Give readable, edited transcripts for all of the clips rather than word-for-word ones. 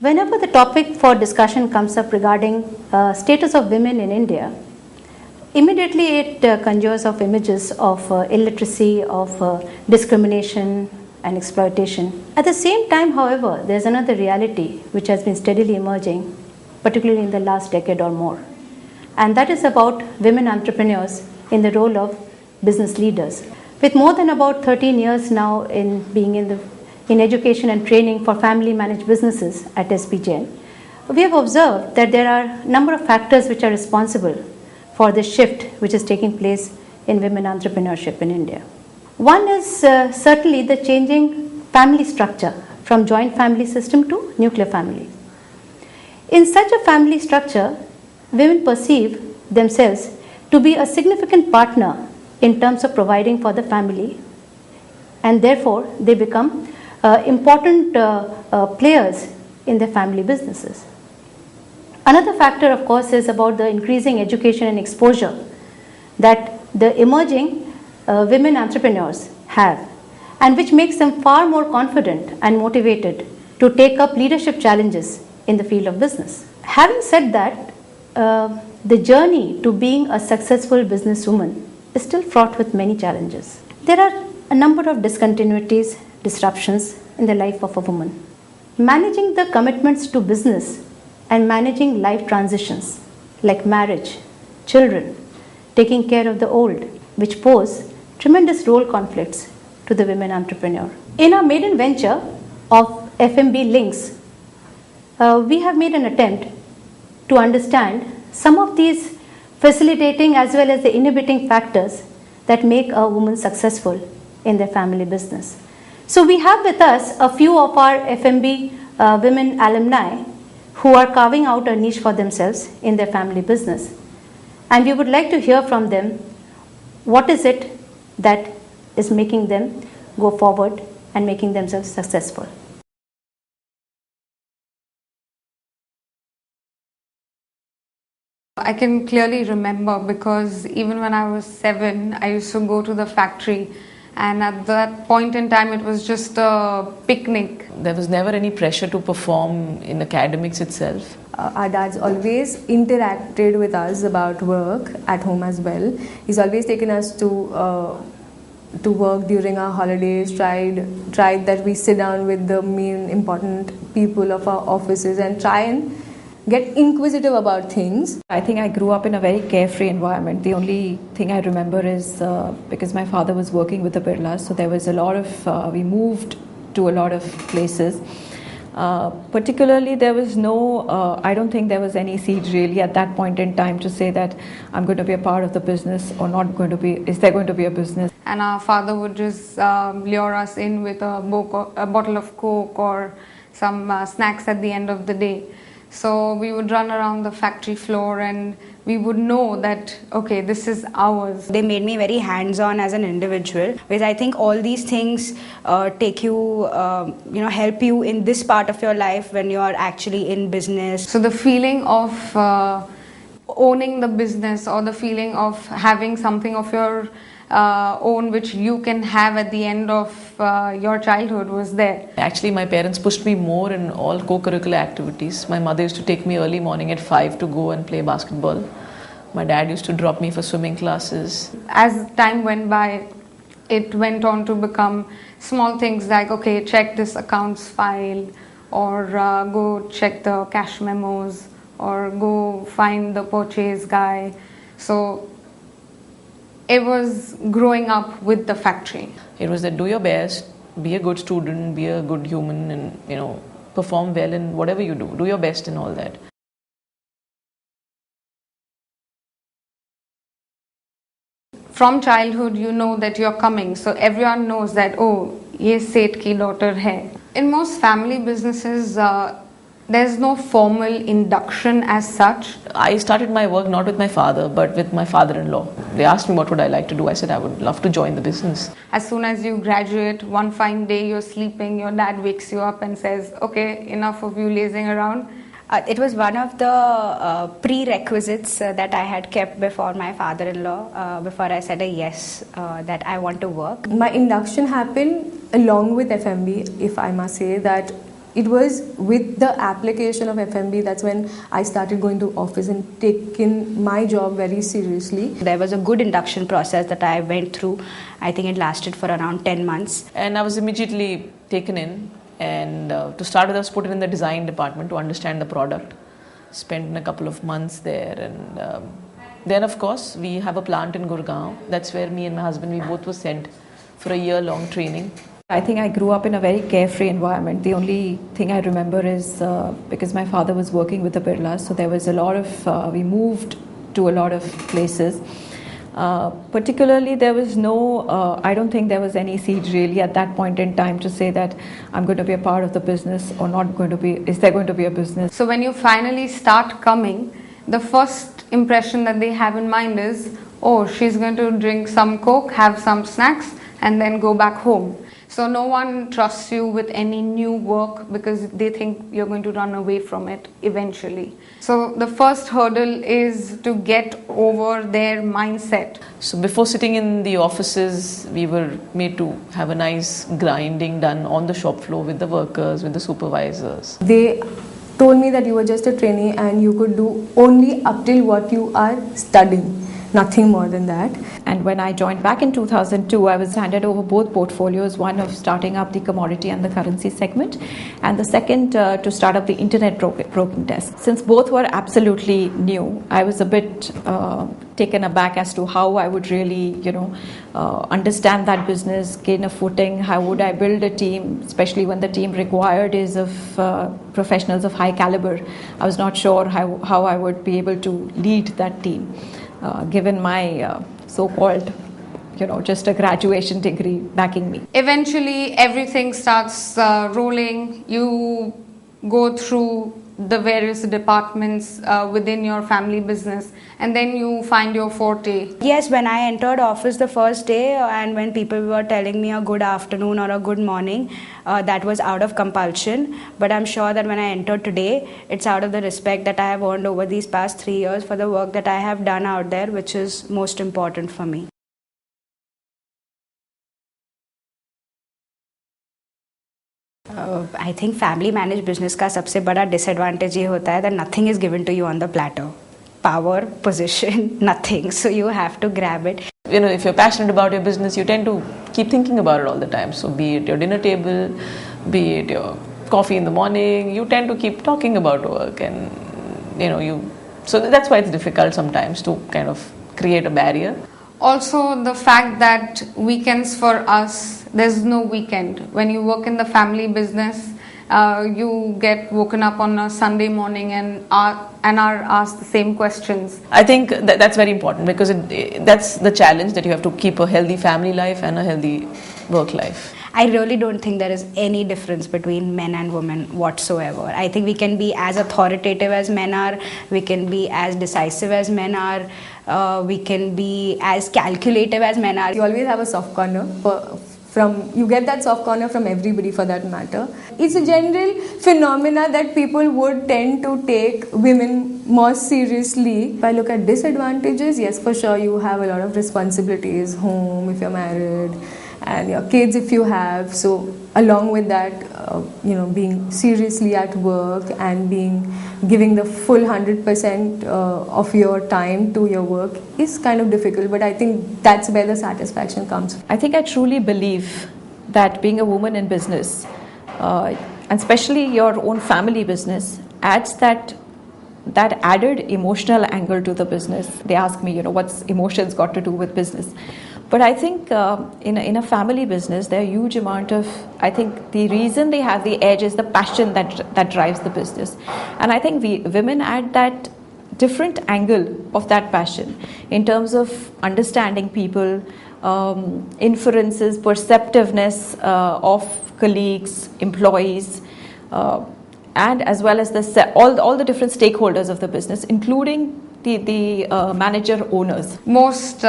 Whenever the topic for discussion comes up regarding status of women in India, immediately it conjures of images of illiteracy, of discrimination and exploitation. At the same time, however, there's another reality which has been steadily emerging, particularly in the last decade or more, and that is about women entrepreneurs in the role of business leaders. With more than about 13 years now in being in education and training for family managed businesses at SPJN, we have observed that there are a number of factors which are responsible for the shift which is taking place in women entrepreneurship in India. One is certainly the changing family structure from joint family system to nuclear family. In such a family structure, women perceive themselves to be a significant partner in terms of providing for the family, and therefore they become important players in their family businesses. Another factor, of course, is about the increasing education and exposure that the emerging women entrepreneurs have, and which makes them far more confident and motivated to take up leadership challenges in the field of business. Having said that, the journey to being a successful businesswoman is still fraught with many challenges. There are a number of discontinuities, disruptions in the life of a woman. Managing the commitments to business and managing life transitions like marriage, children, taking care of the old, which pose tremendous role conflicts to the women entrepreneur. In our maiden venture of FMB Links, we have made an attempt to understand some of these facilitating as well as the inhibiting factors that make a woman successful in their family business. So we have with us a few of our FMB women alumni who are carving out a niche for themselves in their family business. And we would like to hear from them what is it that is making them go forward and making themselves successful. I can clearly remember because even when I was 7, I used to go to the factory, and at that point in time it was just a picnic. There was never any pressure to perform in academics itself. Our dad's always interacted with us about work at home as well. He's always taken us to work during our holidays, tried that we sit down with the main important people of our offices and try and get inquisitive about things. I think I grew up in a very carefree environment. The only thing I remember is because my father was working with the Birlas, so there was a lot of, we moved to a lot of places. Particularly there was no, I don't think there was any seed really at that point in time to say that I'm going to be a part of the business or not going to be, is there going to be a business? And our father would just lure us in with a bottle of Coke or some snacks at the end of the day. So we would run around the factory floor and we would know that, okay, this is ours. They made me very hands-on as an individual, because I think all these things take you, help you in this part of your life when you are actually in business. So the feeling of owning the business, or the feeling of having something of your own which you can have at the end of your childhood was there. Actually, my parents pushed me more in all co-curricular activities. My mother used to take me early morning at 5 to go and play basketball. My dad used to drop me for swimming classes. As time went by, it went on to become small things like, okay, check this accounts file, or go check the cash memos, or go find the purchase guy. So it was growing up with the factory. It was that do your best, be a good student, be a good human, and perform well in whatever you do. Do your best in all that. From childhood, you know that you're coming, so everyone knows that, oh, ye Seth ki daughter hai. In most family businesses, there's no formal induction as such. I started my work not with my father, but with my father-in-law. They asked me what would I like to do. I said I would love to join the business. As soon as you graduate, one fine day you're sleeping, your dad wakes you up and says, okay, enough of you lazing around. It was one of the prerequisites that I had kept before my father-in-law, before I said a yes, that I want to work. My induction happened along with FMB, if I must say that it was with the application of FMB that's when I started going to office and taking my job very seriously. There was a good induction process that I went through. I think it lasted for around 10 months. And I was immediately taken in, and to start with I was put in the design department to understand the product. Spent a couple of months there, and then of course we have a plant in Gurgaon. That's where me and my husband, we both were sent for a year-long training. I think I grew up in a very carefree environment. The only thing I remember is because my father was working with the Birlas, so there was a lot of, we moved to a lot of places. Particularly, there was no, I don't think there was any seed really at that point in time to say that I'm going to be a part of the business or not going to be, is there going to be a business? So when you finally start coming, the first impression that they have in mind is, oh, she's going to drink some Coke, have some snacks, and then go back home. So no one trusts you with any new work because they think you're going to run away from it eventually. So the first hurdle is to get over their mindset. So before sitting in the offices, we were made to have a nice grinding done on the shop floor with the workers, with the supervisors. They told me that you were just a trainee and you could do only up till what you are studying, nothing more than that. And when I joined back in 2002, I was handed over both portfolios, one of starting up the commodity and the currency segment, and the second to start up the internet broking desk. Since both were absolutely new, I was a bit taken aback as to how I would really, understand that business, gain a footing, how would I build a team, especially when the team required is of professionals of high caliber. I was not sure how I would be able to lead that team. Given my so-called, just a graduation degree backing me. Eventually, everything starts rolling. You go through the various departments within your family business, and then you find your forte. Yes, when I entered office the first day and when people were telling me a good afternoon or a good morning, that was out of compulsion. But I'm sure that when I entered today, it's out of the respect that I have earned over these past 3 years for the work that I have done out there, which is most important for me. I think family managed business का सबसे बड़ा disadvantage ये होता है that nothing is given to you on the platter. Power, position, nothing. So you have to grab it. If you're passionate about your business, you tend to keep thinking about it all the time. So be it your dinner table, be it your coffee in the morning, you tend to keep talking about work, and so that's why it's difficult sometimes to kind of create a barrier. Also, the fact that weekends for us, there's no weekend. When you work in the family business, you get woken up on a Sunday morning and are asked the same questions. I think that's very important because that's the challenge, that you have to keep a healthy family life and a healthy work life. I really don't think there is any difference between men and women whatsoever. I think we can be as authoritative as men are, we can be as decisive as men are, we can be as calculative as men are. You always have a soft corner you get that soft corner from everybody for that matter. It's a general phenomena that people would tend to take women more seriously. If I look at disadvantages, yes, for sure you have a lot of responsibilities, home if you're married, and your kids if you have. So along with that, being seriously at work and giving the full 100% of your time to your work is kind of difficult, but I think that's where the satisfaction comes. I think I truly believe that being a woman in business, and especially your own family business, adds that added emotional angle to the business. They ask me, what's emotions got to do with business? But I think in a family business, there are a huge amount of, I think the reason they have the edge is the passion that drives the business. And I think women add that different angle of that passion in terms of understanding people, inferences, perceptiveness of colleagues, employees, and as well as all the different stakeholders of the business, including the manager owners. Most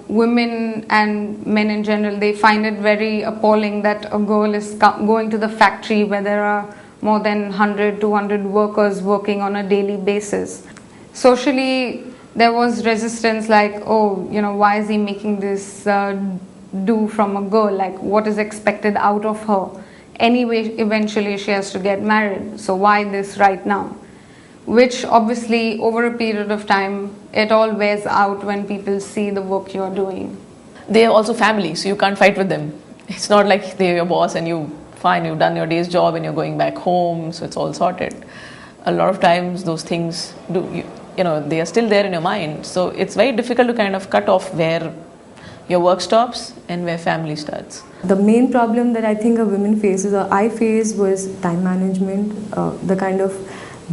women and men in general, they find it very appalling that a girl is going to the factory where there are more than 100, 200 workers working on a daily basis. Socially, there was resistance like, why is he making this do from a girl? Like, what is expected out of her? anyway, eventually she has to get married. So why this right now? Which obviously over a period of time, it all wears out when people see the work you're doing. They are also family, so you can't fight with them. It's not like they're your boss and you've done your day's job and you're going back home, so it's all sorted. A lot of times those things they are still there in your mind. So it's very difficult to kind of cut off where your work stops and where family starts. The main problem that I think a woman faces, or I faced, was time management, the kind of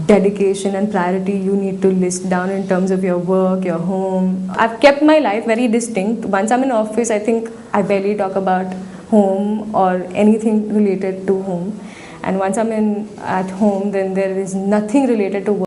dedication and priority you need to list down in terms of your work, your home. I've kept my life very distinct. Once I'm in office, I think I barely talk about home or anything related to home. And once I'm at home, then there is nothing related to work.